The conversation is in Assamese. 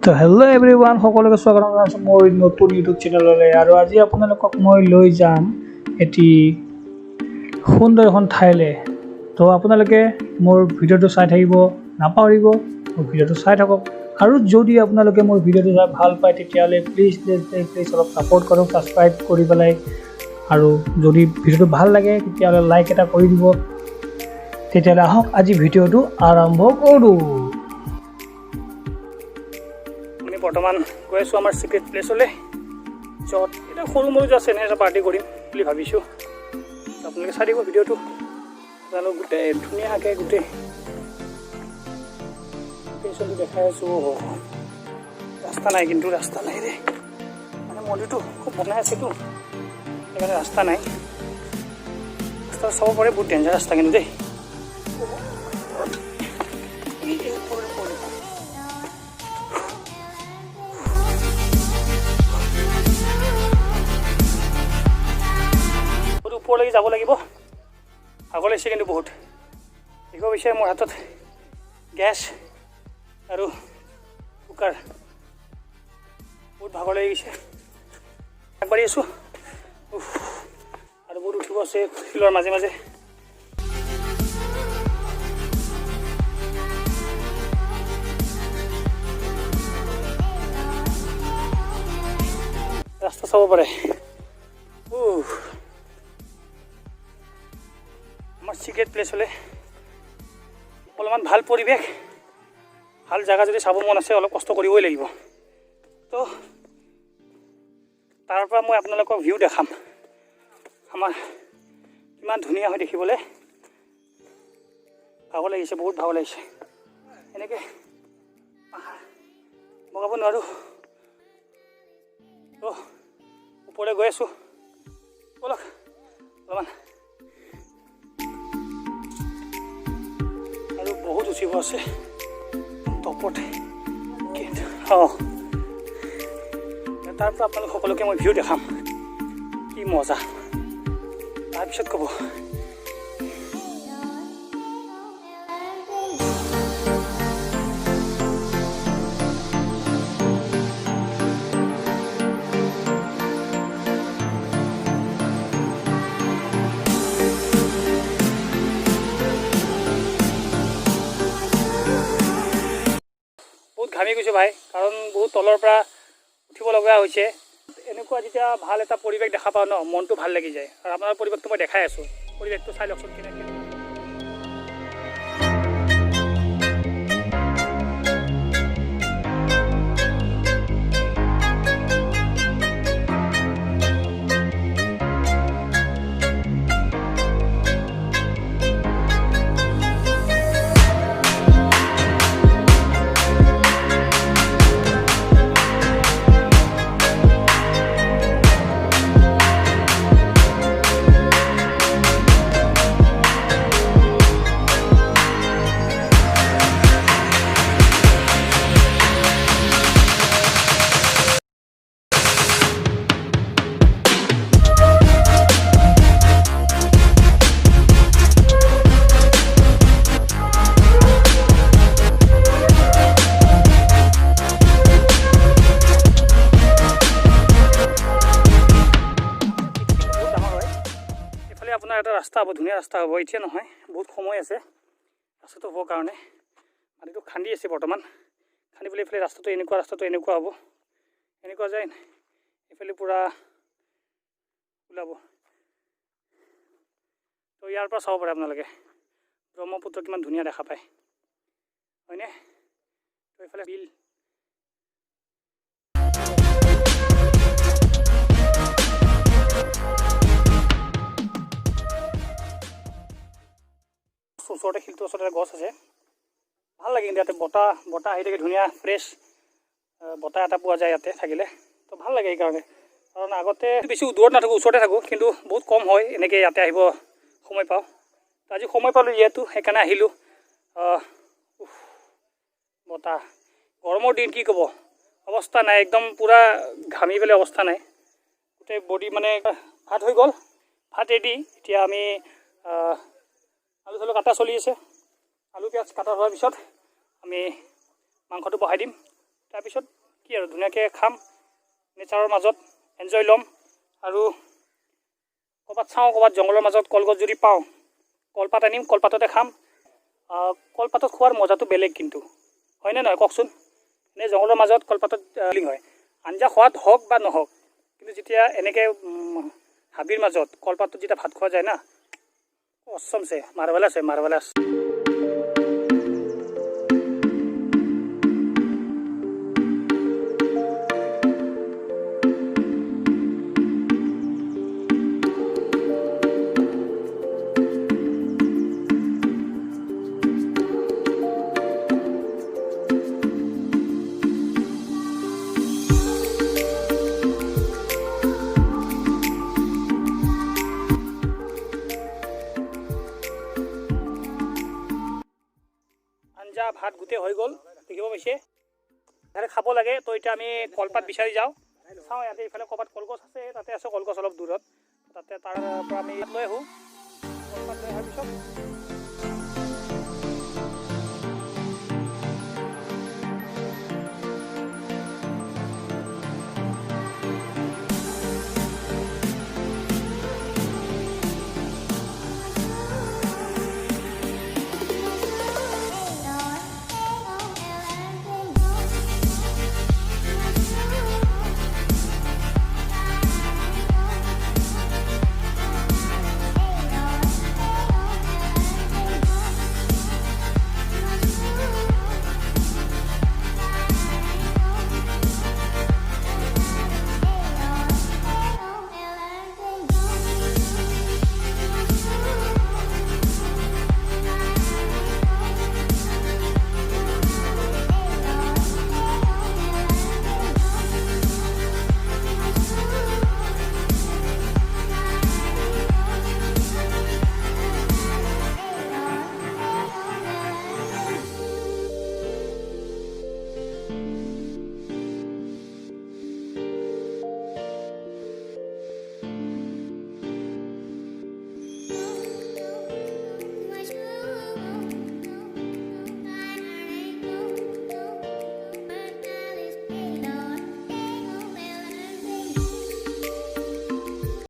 তো হেল্ল' এভৰিৱান, সকলোকে স্বাগতম জনাইছোঁ মোৰ নতুন ইউটিউব চেনেললৈ। আৰু আজি আপোনালোকক মই লৈ যাম এটি সুন্দৰ এখন ঠাইলৈ। তো আপোনালোকে মোৰ ভিডিঅ'টো চাই থাকিব নাপাহৰিব, মোৰ ভিডিঅ'টো চাই থাকক। আৰু যদি আপোনালোকে মোৰ ভিডিঅ'টো চাই ভাল পায় তেতিয়াহ'লে প্লিজ অলপ ছাপোৰ্ট কৰক, ছাবস্ক্ৰাইব কৰি পেলাই। আৰু যদি ভিডিঅ'টো ভাল লাগে তেতিয়াহ'লে লাইক এটা কৰি দিব। তেতিয়াহ'লে আহক আজি ভিডিঅ'টো আৰম্ভ কৰোঁ। আমি বৰ্তমান গৈ আছোঁ আমাৰ চিক্ৰেট প্লেচলৈ, য'ত এটা সৰু মৰু জাষ্ট এনে এটা পাৰ্টি কৰিম বুলি ভাবিছোঁ। আপোনালোকে চাই দিব ভিডিঅ'টো, আপোনালোক গোটেই ধুনীয়াকৈ গোটেই প্লেচটো দেখাই আছোঁ। ৰাস্তা নাই, কিন্তু ৰাস্তা নাই ৰে, মানে মন্দিৰটো খুব বনাই আছেতো, সেইকাৰণে ৰাস্তা নাই। ৰাস্তা চাব পাৰে, বহুত ডেঞ্জাৰ ৰাস্তা কিন্তু দেই। ওপৰলৈকে যাব লাগিব, ভাগৰ লাগিছে কিন্তু বহুত। দেখিব বিচাৰে মোৰ হাতত গেছ আৰু কুকাৰ, বহুত ভাগৰ লাগি গৈছে। আগবাঢ়ি আছোঁ আৰু বহুত উঠিব আছে শিলৰ মাজে মাজে। ৰাস্তা চাব পাৰে। আমাৰ চিক্ৰেট প্লেচ হ'লে অলপমান ভাল পৰিৱেশ, ভাল জেগা যদি চাব মন আছে অলপ কষ্ট কৰিবই লাগিব। তো তাৰ পৰা মই আপোনালোকক ভিউ দেখাম, আমাৰ কিমান ধুনীয়া হয় দেখিবলৈ। ভাগৰ লাগিছে, বহুত ভাগৰ লাগিছে। এনেকৈ পাহাৰ বগাব নোৱাৰোঁ। তো ওপৰলৈ গৈ আছোঁ, ব'লক অলপমান। আৰু বহুত উঠিব আছে টপত। তাৰ পৰা আপোনালোক সকলোকে মই ভিউ দেখাম, কি মজা। তাৰপিছত ক'ব ঘামি গৈছোঁ ভাই, কাৰণ বহুত তলৰ পৰা উঠিব লগা হৈছে। এনেকুৱা যেতিয়া ভাল এটা পৰিৱেশ দেখা পাওঁ ন, মনটো ভাল লাগি যায়। আৰু আপোনাৰ পৰিৱেশটো মই দেখাই আছোঁ, পৰিৱেশটো চাই লওকচোন কেনেকৈ। আপোনাৰ এটা ৰাস্তা হ'ব, ধুনীয়া ৰাস্তা হ'ব। এতিয়া নহয়, বহুত সময় আছে ৰাস্তাটো হ'বৰ কাৰণে। মাটিটো খান্দি আছে বৰ্তমান, খান্দি পেলাই এইফালে ৰাস্তাটো এনেকুৱা হ'ব, এনেকুৱা যায় এইফালে পূৰা ওলাব। তো ইয়াৰ পৰা চাব পাৰে আপোনালোকে ব্ৰহ্মপুত্ৰ কিমান ধুনীয়া দেখা পায়, হয়নে? তো এইফালে বিল, ওচৰতে শিলটোৰ ওচৰতে গছ আছে, ভাল লাগে কিন্তু ইয়াতে বতাহ আহি থাকে, ধুনীয়া ফ্ৰেছ বতাহ এটা পোৱা যায় ইয়াতে থাকিলে। তো ভাল লাগে সেইকাৰণে। কাৰণ আগতে বেছি দূৰত নাথাকোঁ, ওচৰতে থাকোঁ, কিন্তু বহুত কম হয় এনেকৈ ইয়াতে আহিব সময় পাওঁ। তো আজি সময় পালোঁ যিহেতু সেইকাৰণে আহিলোঁ। বতাহ, গৰমৰ দিন কি ক'ব, অৱস্থা নাই, একদম পূৰা ঘামি পেলাই অৱস্থা নাই। গোটেই বডি মানে ভাত হৈ গ'ল, ভাত ৰেডি। এতিয়া আমি আলু চালু কাটা চলি আছে। আলু পিঁয়াজ কাটা হোৱাৰ পিছত আমি মাংসটো বহাই দিম, তাৰপিছত কি আৰু ধুনীয়াকৈ খাম, নেচাৰৰ মাজত এনজয় ল'ম। আৰু ক'ৰবাত চাওঁ, ক'ৰবাত জংঘলৰ মাজত কলগছ যদি পাওঁ, কলপাত আনিম, কলপাততে খাম। কলপাতত খোৱাৰ মজাটো বেলেগ কিন্তু, হয়নে নহয় কওকচোন? এনেই জংঘলৰ মাজত কলপাতত হয়, আঞ্জা সোৱাদ হওক বা নহওক, কিন্তু যেতিয়া এনেকৈ হাবিৰ মাজত কলপাতত যেতিয়া ভাত খোৱা যায় না, অচমছে মাৰভেলাছ হয়, মাৰভেলাছ। আঞ্জা ভাত গোটেই হৈ গ'ল, দেখিব পাইছে। ইয়াতে খাব লাগে। তো এতিয়া আমি কলপাত বিচাৰি যাওঁ, চাওঁ ইয়াতে ইফালে ক'ৰবাত কলগছ আছে, তাতে আছে কলগছ অলপ দূৰত, তাতে তাৰ পৰা আমি লৈ আহোঁ। কলপাত লৈ অহাৰ পিছত